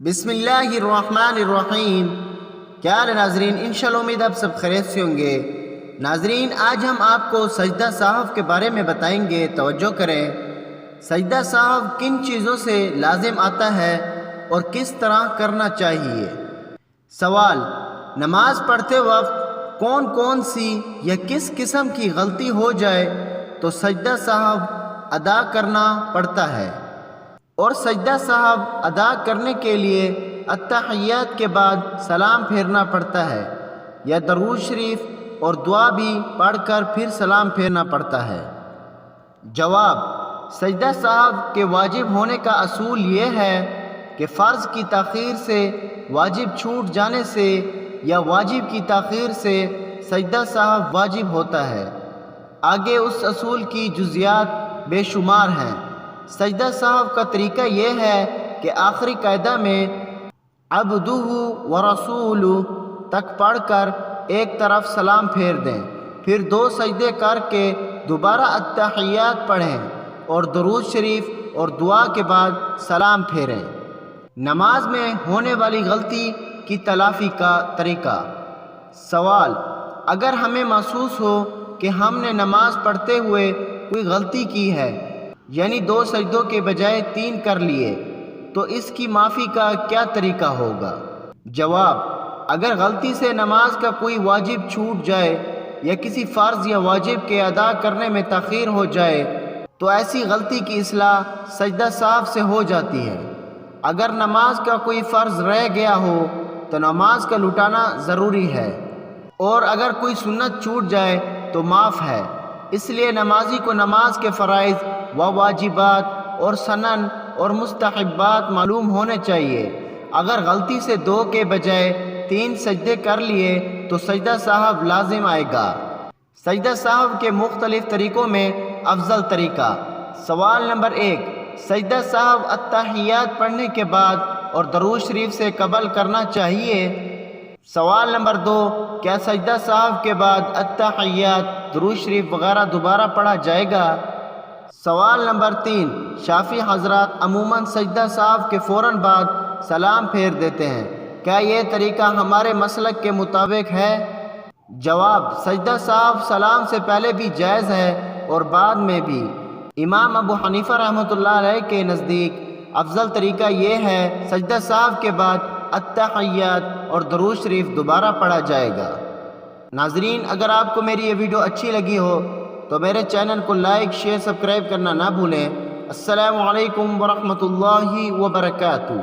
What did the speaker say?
بسم اللہ الرحمن الرحیم۔ کیا حال ہے ناظرین؟ انشاءاللہ امید آپ سب خیریت سے ہوں گے۔ ناظرین، آج ہم آپ کو سجدہ سہو کے بارے میں بتائیں گے، توجہ کریں۔ سجدہ سہو کن چیزوں سے لازم آتا ہے اور کس طرح کرنا چاہیے؟ سوال: نماز پڑھتے وقت کون سی یا کس قسم کی غلطی ہو جائے تو سجدہ سہو ادا کرنا پڑتا ہے؟ اور سجدہ سہو ادا کرنے کے لیے التحیات کے بعد سلام پھیرنا پڑتا ہے یا درود شریف اور دعا بھی پڑھ کر پھر سلام پھیرنا پڑتا ہے؟ جواب: سجدہ سہو کے واجب ہونے کا اصول یہ ہے کہ فرض کی تاخیر سے، واجب چھوٹ جانے سے یا واجب کی تاخیر سے سجدہ سہو واجب ہوتا ہے۔ آگے اس اصول کی جزیات بے شمار ہیں۔ سجدہ سہو کا طریقہ یہ ہے کہ آخری قاعدہ میں عبدہ ورسولہ تک پڑھ کر ایک طرف سلام پھیر دیں، پھر 2 سجدے کر کے دوبارہ التحیات پڑھیں اور درود شریف اور دعا کے بعد سلام پھیریں۔ نماز میں ہونے والی غلطی کی تلافی کا طریقہ۔ سوال: اگر ہمیں محسوس ہو کہ ہم نے نماز پڑھتے ہوئے کوئی غلطی کی ہے، یعنی 2 سجدوں کے بجائے 3 کر لیے، تو اس کی معافی کا کیا طریقہ ہوگا؟ جواب: اگر غلطی سے نماز کا کوئی واجب چھوٹ جائے یا کسی فرض یا واجب کے ادا کرنے میں تاخیر ہو جائے تو ایسی غلطی کی اصلاح سجدہ سہو سے ہو جاتی ہے۔ اگر نماز کا کوئی فرض رہ گیا ہو تو نماز کا لوٹانا ضروری ہے، اور اگر کوئی سنت چھوٹ جائے تو معاف ہے۔ اس لیے نمازی کو نماز کے فرائض و واجبات اور سنن اور مستحبات معلوم ہونے چاہیے۔ اگر غلطی سے 2 کے بجائے 3 سجدے کر لیے تو سجدہ سہو لازم آئے گا۔ سجدہ سہو کے مختلف طریقوں میں افضل طریقہ۔ سوال نمبر 1: سجدہ سہو التحیات پڑھنے کے بعد اور درود شریف سے قبل کرنا چاہیے؟ سوال نمبر 2: کیا سجدہ سہو کے بعد التحیات، درود شریف وغیرہ دوبارہ پڑھا جائے گا؟ سوال نمبر 3: شافعی حضرات عموماً سجدہ سہو کے فوراً بعد سلام پھیر دیتے ہیں، کیا یہ طریقہ ہمارے مسلک کے مطابق ہے؟ جواب: سجدہ سہو سلام سے پہلے بھی جائز ہے اور بعد میں بھی۔ امام ابو حنیفہ رحمۃ اللہ علیہ کے نزدیک افضل طریقہ یہ ہے سجدہ سہو کے بعد التحیات اور درود شریف دوبارہ پڑھا جائے گا۔ ناظرین، اگر آپ کو میری یہ ویڈیو اچھی لگی ہو تو میرے چینل کو لائک، شیئر، سبسکرائب کرنا نہ بھولیں۔ السلام علیکم ورحمۃ اللہ وبرکاتہ۔